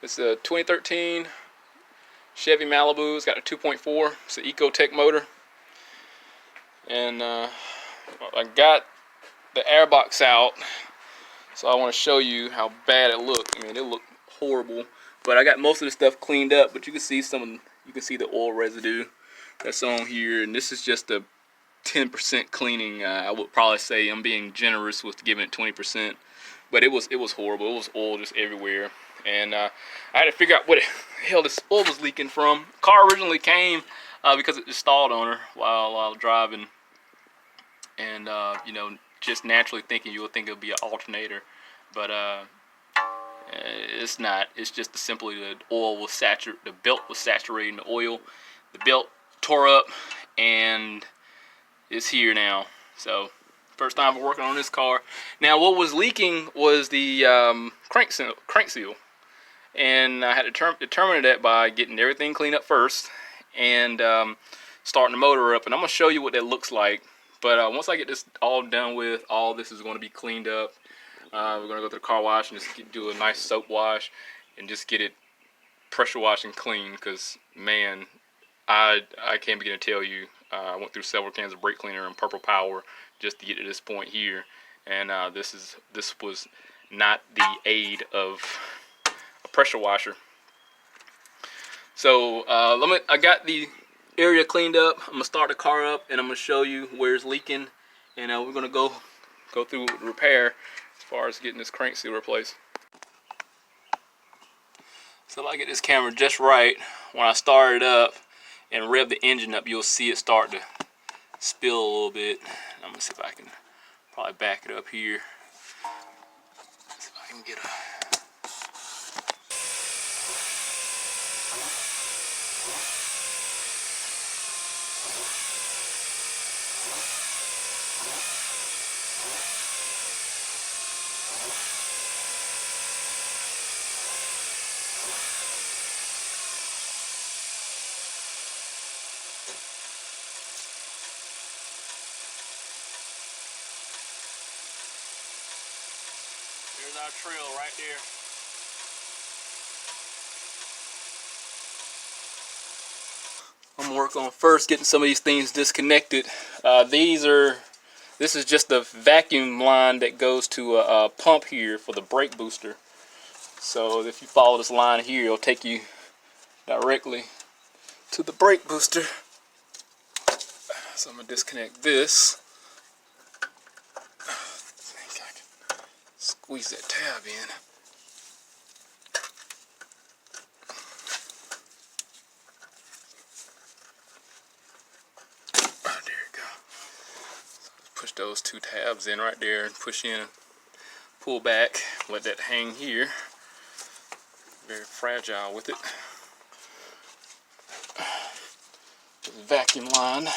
It's a 2013 Chevy Malibu. It's got a 2.4. It's an Ecotech motor. And I got the airbox out, so I want to show you how bad it looked. I mean, it looked horrible. But I got most of the stuff cleaned up. But you can see you can see the oil residue that's on here, and this is just a 10% cleaning. I would probably say I'm being generous with giving it 20%, but it was horrible. It was oil just everywhere, and I had to figure out what the hell this oil was leaking from. The car originally came because it just stalled on her while driving, and you know, just naturally thinking you would think it would be an alternator, but it's not. It's just simply the oil was saturated. The belt was saturating the oil. The belt tore up, and it's here now. So first time we're working on this car. Now what was leaking was the crank seal, and I had to determine that by getting everything cleaned up first and starting the motor up. And I'm gonna show you what that looks like. But once I get this all done with, all this is going to be cleaned up. We're going to go to the car wash and just do a nice soap wash and just get it pressure washed and clean. Because, man, I can't begin to tell you. I went through several cans of brake cleaner and Purple Power just to get to this point here. And this was not the aid of a pressure washer. So I got the area cleaned up. I'm gonna start the car up and I'm gonna show you where it's leaking, and we're gonna go through the repair as far as getting this crank seal replaced. So if I get this camera just right, when I start it up and rev the engine up, you'll see it start to spill a little bit. I'm gonna see if I can probably back it up here. See if I can get a There's our trail right there. I'm gonna work on first getting some of these things disconnected. This is just the vacuum line that goes to a pump here for the brake booster. So if you follow this line here, it'll take you directly to the brake booster. So I'm gonna disconnect this. I think I can squeeze that tab in. Oh, there you go. So push those two tabs in right there and push in, pull back, let that hang here. Very fragile with it. The vacuum line.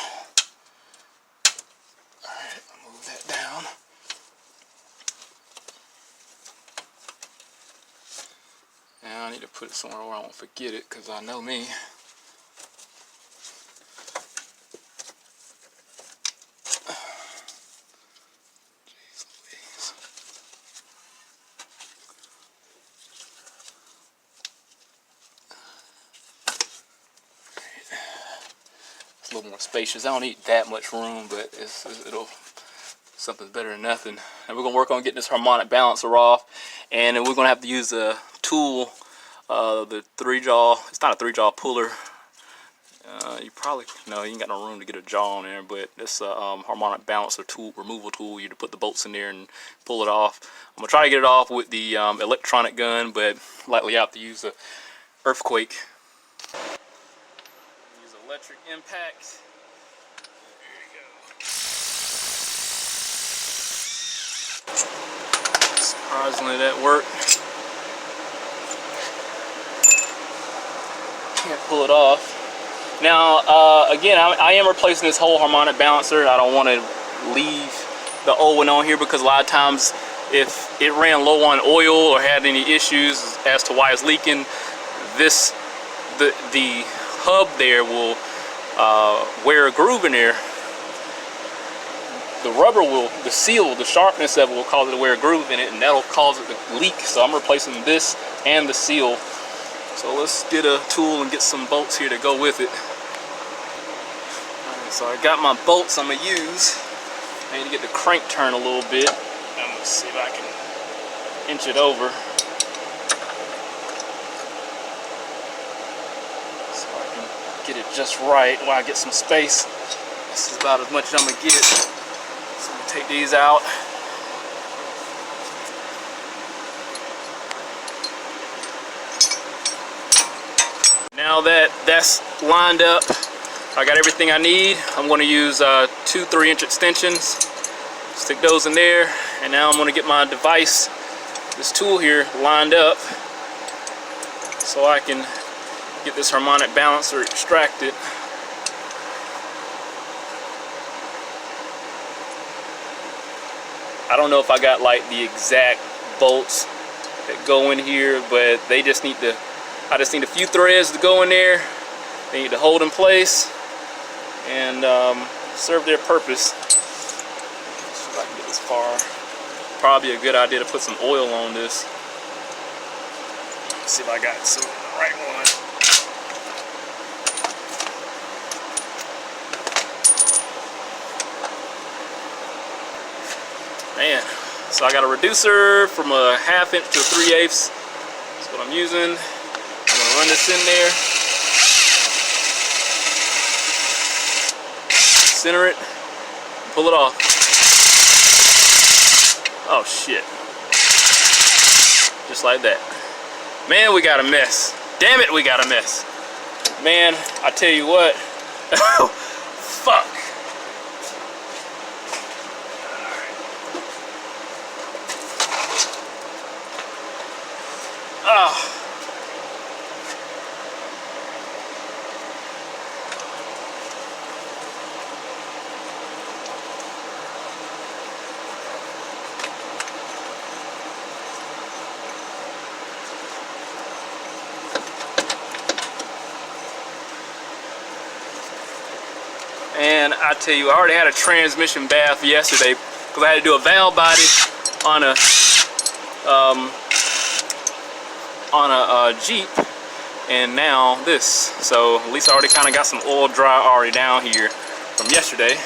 Alright, move that down. Now I need to put it somewhere where I won't forget it, because I know me. Jeez Louise. It's a little more spacious. I don't need that much room, but something's better than nothing. And we're gonna work on getting this harmonic balancer off, and then we're gonna have to use a tool, the 3-jaw. It's not a 3-jaw puller. You probably you ain't got no room to get a jaw on there, but it's a harmonic balancer tool, removal tool. You to put the bolts in there and pull it off. I'm gonna try to get it off with the electronic gun, but likely I have to use a earthquake. Use electric impact. There you go. Surprisingly, that worked. Can't pull it off. Now, again, I am replacing this whole harmonic balancer. I don't want to leave the old one on here because a lot of times if it ran low on oil or had any issues as to why it's leaking, the hub there will wear a groove in there. The rubber will, the seal, the sharpness of it will cause it to wear a groove in it, and that'll cause it to leak. So I'm replacing this and the seal So let's get a tool and get some bolts here to go with it. Alright, so I got my bolts I'm gonna use. I need to get the crank turned a little bit. I'm gonna see if I can inch it over. So I can get it just right while I get some space. This is about as much as I'm gonna get. So I'm gonna take these out. Now that that's lined up, I got everything I need. I'm going to use 2 3-inch extensions, stick those in there, and now I'm going to get my device, this tool here, lined up so I can get this harmonic balancer extracted. I don't know if I got like the exact bolts that go in here, but they just need to, I just need a few threads to go in there. They need to hold in place and serve their purpose. See if I can get this far. Probably a good idea to put some oil on this. Let's see if I got some right one. Man, so I got a reducer from a 1/2 inch to a 3/8. That's what I'm using. I'm gonna run this in there, center it, pull it off. Oh shit. Just like that. Man, we got a mess. Damn it, we got a mess. Man, I tell you what. Fuck. Oh. And I tell you, I already had a transmission bath yesterday because I had to do a valve body on a Jeep, and now this. So at least I already kind of got some oil dry already down here from yesterday.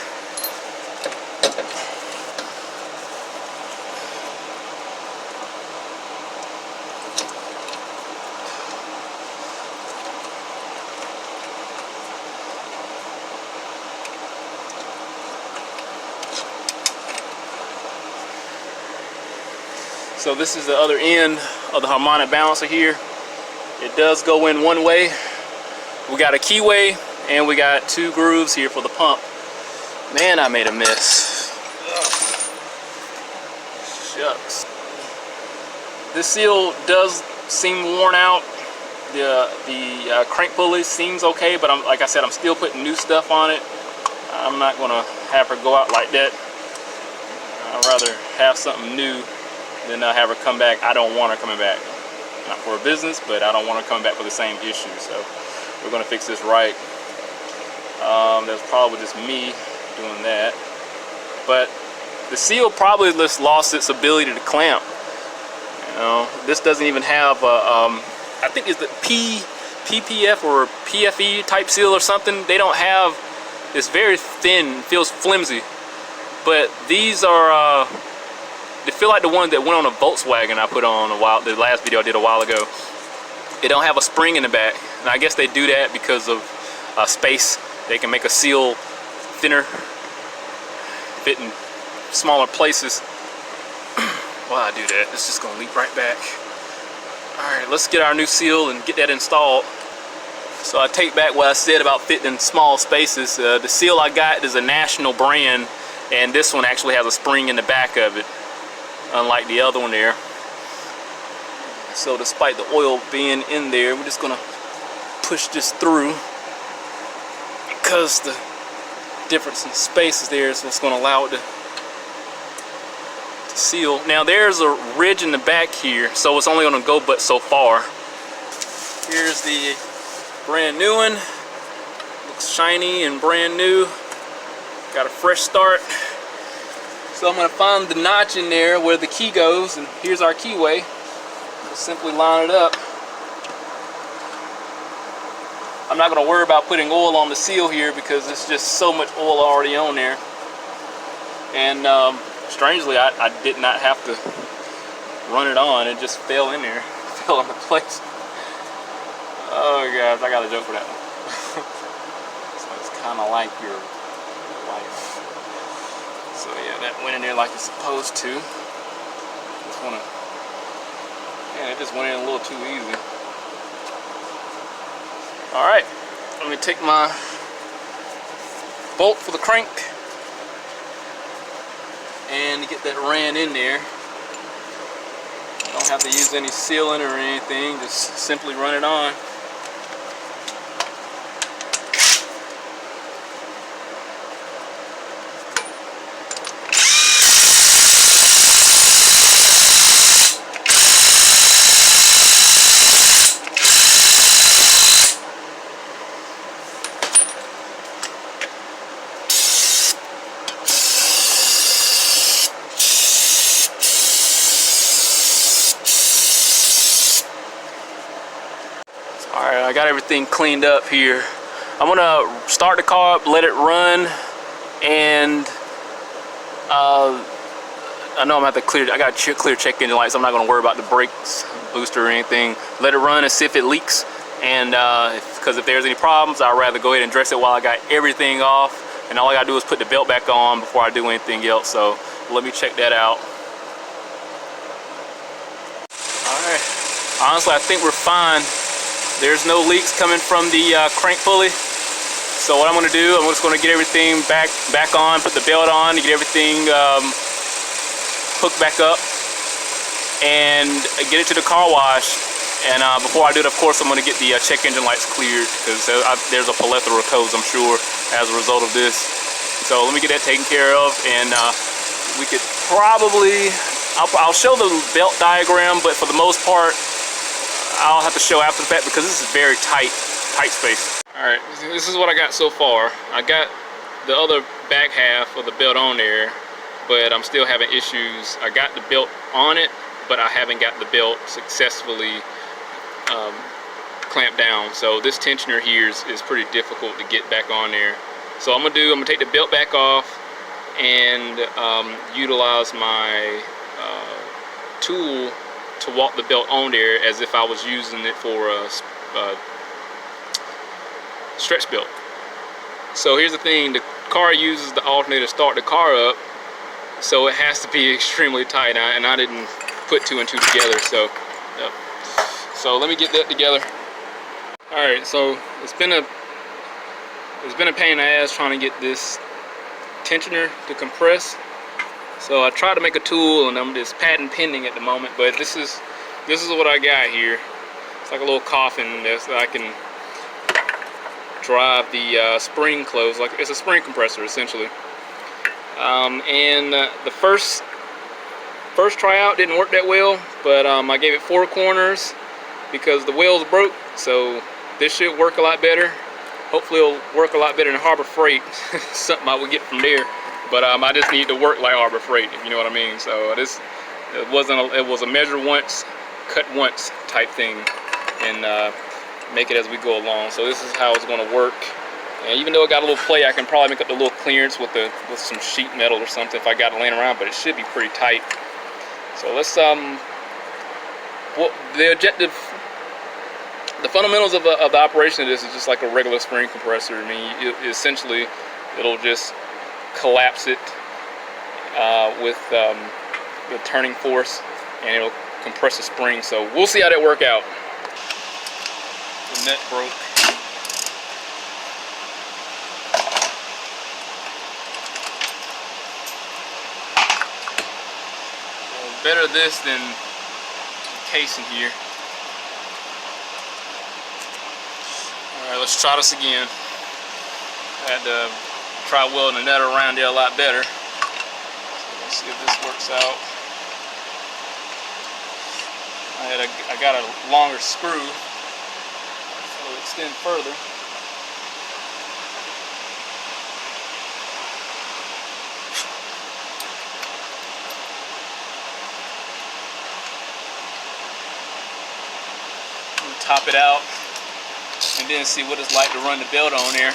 So this is the other end of the harmonic balancer here. It does go in one way. We got a keyway and we got 2 grooves here for the pump. Man, I made a mess. Ugh. Shucks. This seal does seem worn out. The crank pulley seems okay, but like I said, I'm still putting new stuff on it. I'm not gonna have her go out like that. I'd rather have something new then I'll have her come back. I don't want her coming back. Not for a business, but I don't want her coming back with the same issue. So we're going to fix this right. That's probably just me doing that. But the seal probably just lost its ability to clamp. You know, this doesn't even have I think it's the PPF or PFE type seal or something. They don't have, it's very thin, feels flimsy. But these are they feel like the one that went on a Volkswagen I put on the last video I did a while ago. It don't have a spring in the back, and I guess they do that because of space. They can make a seal thinner, fit in smaller places. While I do that, it's just gonna leak right back. All right, let's get our new seal and get that installed. So I take back what I said about fitting in small spaces. The seal I got is a national brand, and this one actually has a spring in the back of it, unlike the other one there. So despite the oil being in there, we're just gonna push this through because the difference in space is there, so it's gonna allow it to seal. Now there's a ridge in the back here, so it's only gonna go but so far. Here's the brand new one. Looks shiny and brand new. Got a fresh start. So I'm going to find the notch in there where the key goes, and here's our keyway. We'll simply line it up. I'm not going to worry about putting oil on the seal here because there's just so much oil already on there. And strangely, I did not have to run it on. It just fell in there, fell into place. Oh guys, I got a joke for that one. So it's kind of like your life. So yeah, that went in there like it's supposed to. Just wanna, man, it just went in a little too easy. All right, let me take my bolt for the crank and get that ran in there. Don't have to use any sealant or anything, just simply run it on. Alright, I got everything cleaned up here. I'm gonna start the car up, let it run, and I know I'm gonna have to clear. I got clear check engine lights. So I'm not gonna worry about the brakes, booster, or anything. Let it run and see if it leaks. And because if there's any problems, I'd rather go ahead and dress it while I got everything off. And all I gotta do is put the belt back on before I do anything else. So let me check that out. Alright, honestly, I think we're fine. There's no leaks coming from the crank pulley. So what I'm gonna do, I'm just gonna get everything back on, put the belt on, get everything hooked back up, and get it to the car wash. And before I do it, of course, I'm gonna get the check engine lights cleared, because there's a plethora of codes, I'm sure, as a result of this. So let me get that taken care of, and we could probably, I'll show the belt diagram, but for the most part, I'll have to show after the fact because this is very tight space. Alright, this is what I got so far. I got the other back half of the belt on there, but I'm still having issues. I got the belt on it, but I haven't got the belt successfully clamped down. So this tensioner here is pretty difficult to get back on there. So I'm gonna take the belt back off and utilize my tool to walk the belt on there as if I was using it for a stretch belt. So here's the thing, the car uses the alternator to start the car up, so it has to be extremely tight, and I didn't put two and two together. So so let me get that together. Alright, so it's been a pain in the ass trying to get this tensioner to compress. So I tried to make a tool, and I'm just patent pending at the moment. But this is what I got here. It's like a little coffin that I can drive the spring closed. Like it's a spring compressor essentially. And the first tryout didn't work that well, but I gave it 4 corners because the wheels broke. So this should work a lot better. Hopefully it'll work a lot better than Harbor Freight. Something I would get from there. But I just need to work like Harbor Freight, if you know what I mean. So it was a measure once, cut once type thing, and make it as we go along. So this is how it's going to work. And even though it got a little play, I can probably make up the little clearance with some sheet metal or something if I got it laying around. But it should be pretty tight. So let's well, the fundamentals of the operation of this is just like a regular spring compressor. I mean, essentially, it'll just collapse it with the turning force, and it'll compress the spring. So we'll see how that work out. The nut broke. Well, better this than casing here. Alright, let's try this again. I had to try welding the nut around there a lot better. So let's see if this works out. I got a longer screw, so it'll extend further. Top it out. and then see what it's like to run the belt on there.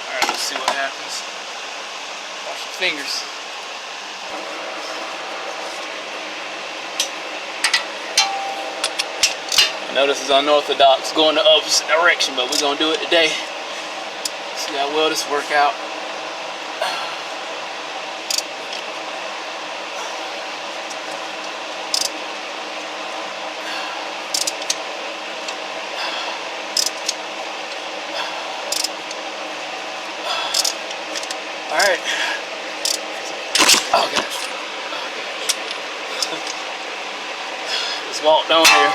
Alright, let's see what happens. Wash your fingers. I know this is unorthodox, going the opposite direction, but we're gonna do it today. See how well this work out. All right. Oh gosh. Just walked on here.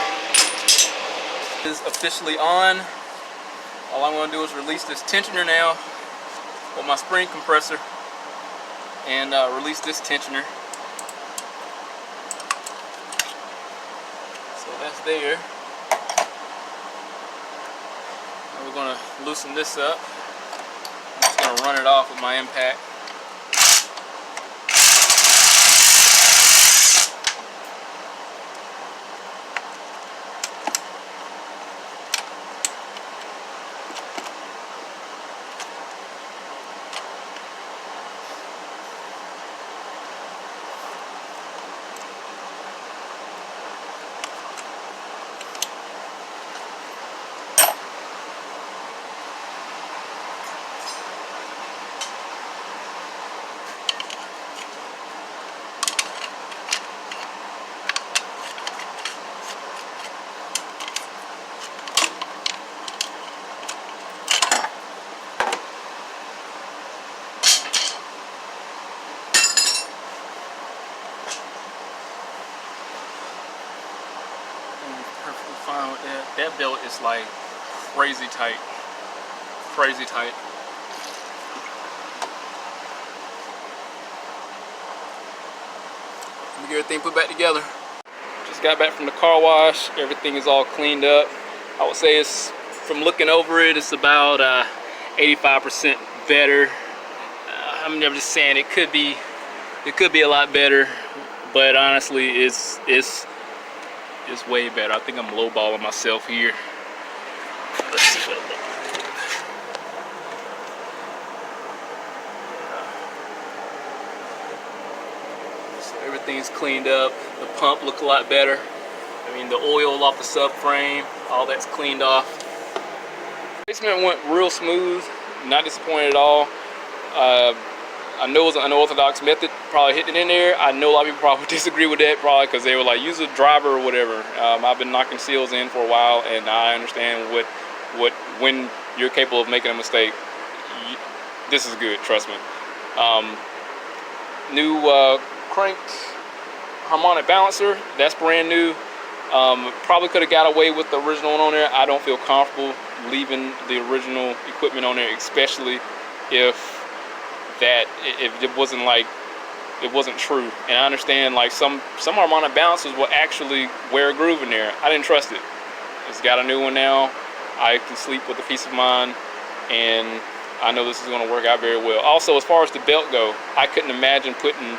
It is officially on. All I'm going to do is release this tensioner now with my spring compressor and release this tensioner. So that's there. Now we're going to loosen this up. I'm just going to run it off with my impact. Perfectly fine with that. That belt is like crazy tight. Crazy tight. Let me get everything put back together. Just got back from the car wash. Everything is all cleaned up. I would say it's, from looking over it, it's about 85% better. I'm never just saying it could be a lot better, but honestly, it's way better. I think I'm lowballing myself here. Let's see what it looks like. So everything's cleaned up. The pump looks a lot better. I mean, the oil off the subframe, all that's cleaned off. Replacement went real smooth. Not disappointed at all. I know it's an unorthodox method, probably hitting it in there. I know a lot of people probably disagree with that, probably because they were like, use a driver or whatever. I've been knocking seals in for a while, and I understand when you're capable of making a mistake, this is good, trust me. New cranked harmonic balancer, that's brand new. Probably could have got away with the original one on there. I don't feel comfortable leaving the original equipment on there, especially if it wasn't like, it wasn't true. And I understand like some harmonic balancers will actually wear a groove in there. I didn't trust it. It's got a new one now. I can sleep with a peace of mind, and I know this is going to work out very well. Also, as far as the belt go, I couldn't imagine putting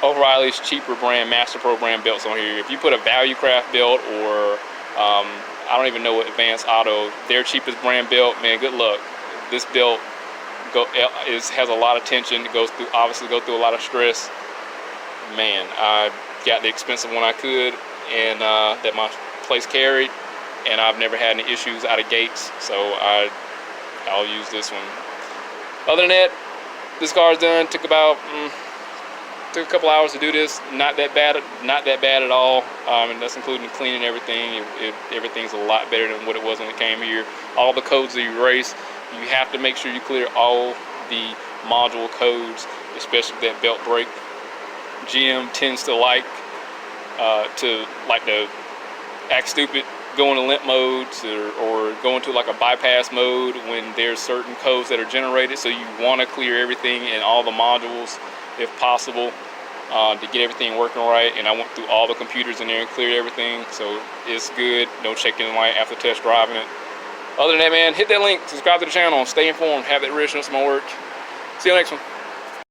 O'Reilly's cheaper brand Master Pro brand belts on here. If you put a Value Craft belt or I don't even know what Advanced Auto, their cheapest brand belt, man, good luck. This belt has a lot of tension. It goes through, obviously go through a lot of stress. Man, I got the expensive one I could, and that my place carried, and I've never had any issues out of gates, so I'll use this one. Other than that, this car's done. Took a couple hours to do this. Not that bad at all. And that's including cleaning everything. Everything's a lot better than what it was when it came here. All the codes are erased. You have to make sure you clear all the module codes, especially that belt brake. GM tends to like to act stupid, go into limp modes or go into like a bypass mode when there's certain codes that are generated. So you want to clear everything and all the modules if possible to get everything working right. And I went through all the computers in there and cleared everything, so it's good. No checking the light after test driving it. Other than that, man, hit that link, subscribe to the channel, stay informed, have that original, some more work. See you next one.